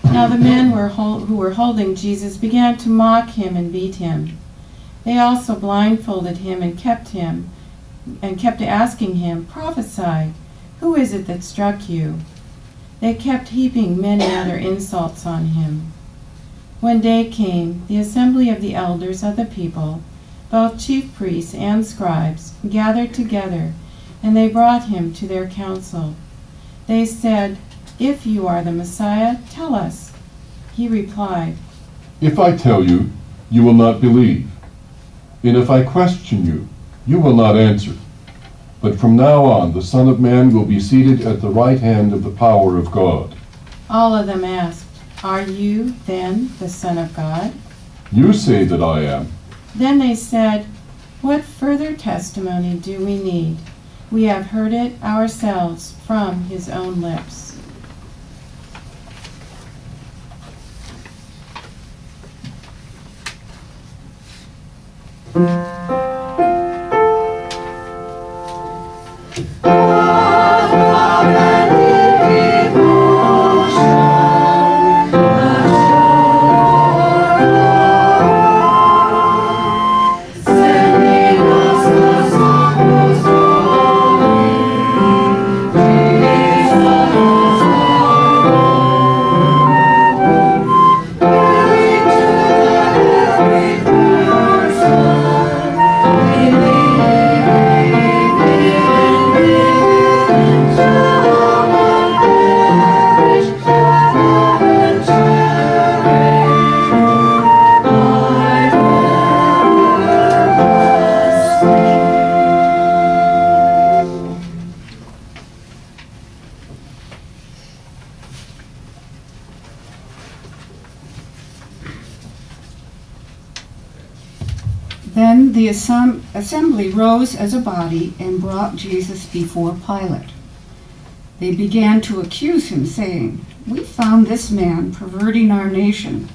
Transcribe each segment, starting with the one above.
Now the men who were holding Jesus began to mock him and beat him. They also blindfolded him and kept asking him, "Prophesy, who is it that struck you?" They kept heaping many other insults on him. When day came, the assembly of the elders of the people, both chief priests and scribes, gathered together, and they brought him to their council. They said, "If you are the Messiah, tell us." He replied, "If I tell you, you will not believe. And if I question you, you will not answer. But from now on, the Son of Man will be seated at the right hand of the power of God." All of them asked, "Are you then the Son of God?" "You say that I am." Then they said, "What further testimony do we need? We have heard it ourselves from his own lips." Then the assembly rose as a body and brought Jesus before Pilate. They began to accuse him, saying, "We found this man perverting our nation,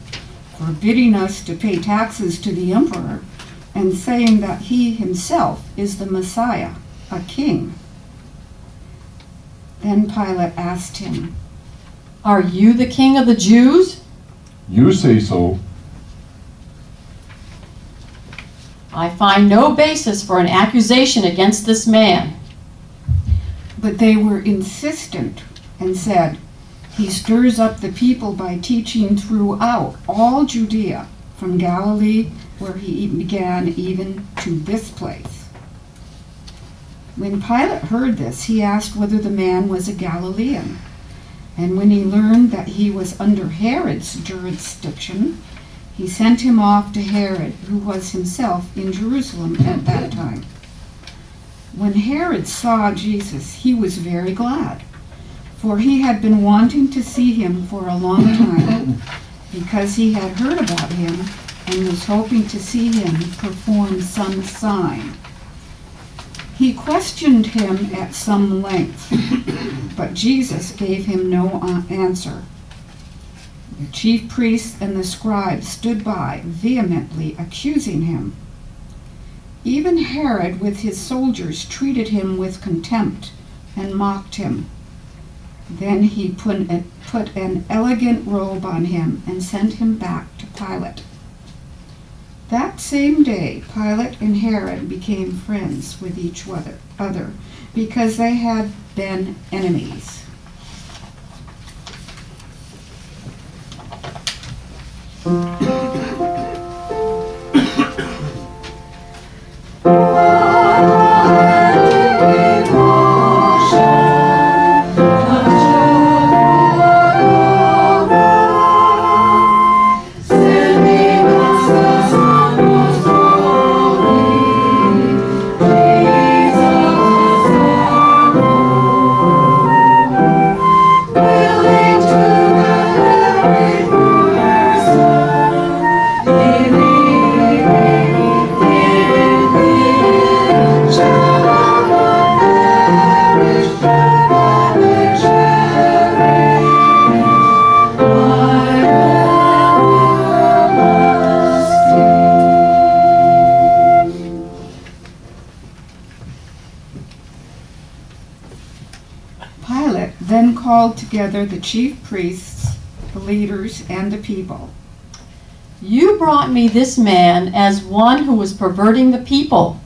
forbidding us to pay taxes to the emperor, and saying that he himself is the Messiah, a king." Then Pilate asked him, "Are you the king of the Jews?" "You say so." "I find no basis for an accusation against this man." But they were insistent and said, "He stirs up the people by teaching throughout all Judea, from Galilee, where he began, even to this place." When Pilate heard this, he asked whether the man was a Galilean. And when he learned that he was under Herod's jurisdiction, he sent him off to Herod, who was himself in Jerusalem at that time. When Herod saw Jesus, he was very glad, for he had been wanting to see him for a long time, because he had heard about him and was hoping to see him perform some sign. He questioned him at some length, but Jesus gave him no answer. The chief priests and the scribes stood by, vehemently accusing him. Even Herod with his soldiers treated him with contempt and mocked him. Then he put an elegant robe on him and sent him back to Pilate. That same day, Pilate and Herod became friends with each other because they had been enemies. Pilate then called together the chief priests, the leaders, and the people. You brought me this man as one who was perverting the people,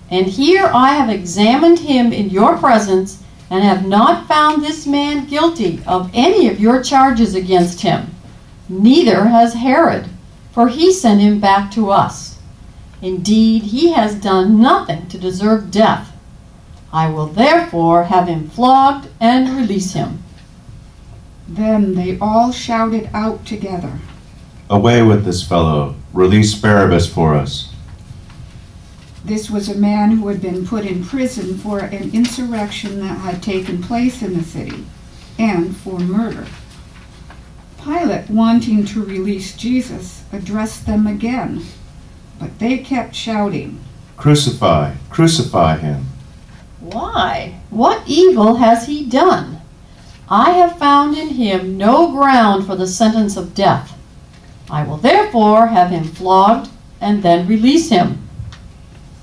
and here I have examined him in your presence and have not found this man guilty of any of your charges against him. Neither has Herod, for he sent him back to us. Indeed, he has done nothing to deserve death. I will therefore have him flogged and release him. Then they all shouted out together, Away with this fellow! Release Barabbas for us! This was a man who had been put in prison for an insurrection that had taken place in the city, and for murder. Pilate, wanting to release Jesus, addressed them again, but they kept shouting, Crucify! Crucify him! Why? What evil has he done? I have found in him no ground for the sentence of death. I will therefore have him flogged and then release him.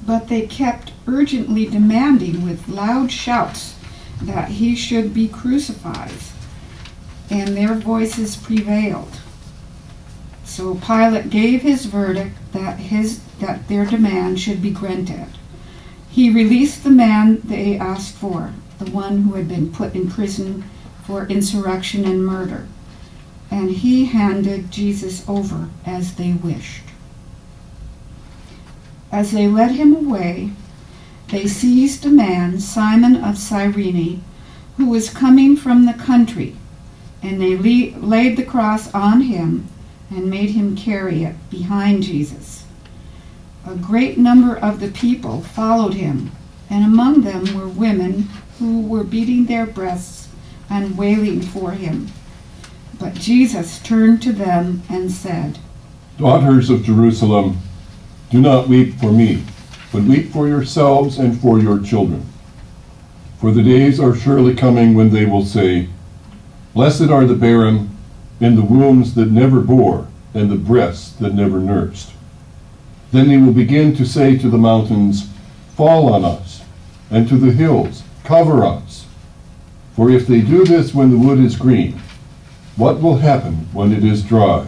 But they kept urgently demanding with loud shouts that he should be crucified, and their voices prevailed. So Pilate gave his verdict that their demand should be granted. He released the man they asked for, the one who had been put in prison for insurrection and murder, and he handed Jesus over as they wished. As they led him away, they seized a man, Simon of Cyrene, who was coming from the country, and they laid the cross on him and made him carry it behind Jesus. A great number of the people followed him, and among them were women who were beating their breasts and wailing for him. But Jesus turned to them and said, Daughters of Jerusalem, do not weep for me, but weep for yourselves and for your children. For the days are surely coming when they will say, Blessed are the barren, and the wombs that never bore, and the breasts that never nursed. Then they will begin to say to the mountains, Fall on us, and to the hills, Cover us. For if they do this when the wood is green, what will happen when it is dry?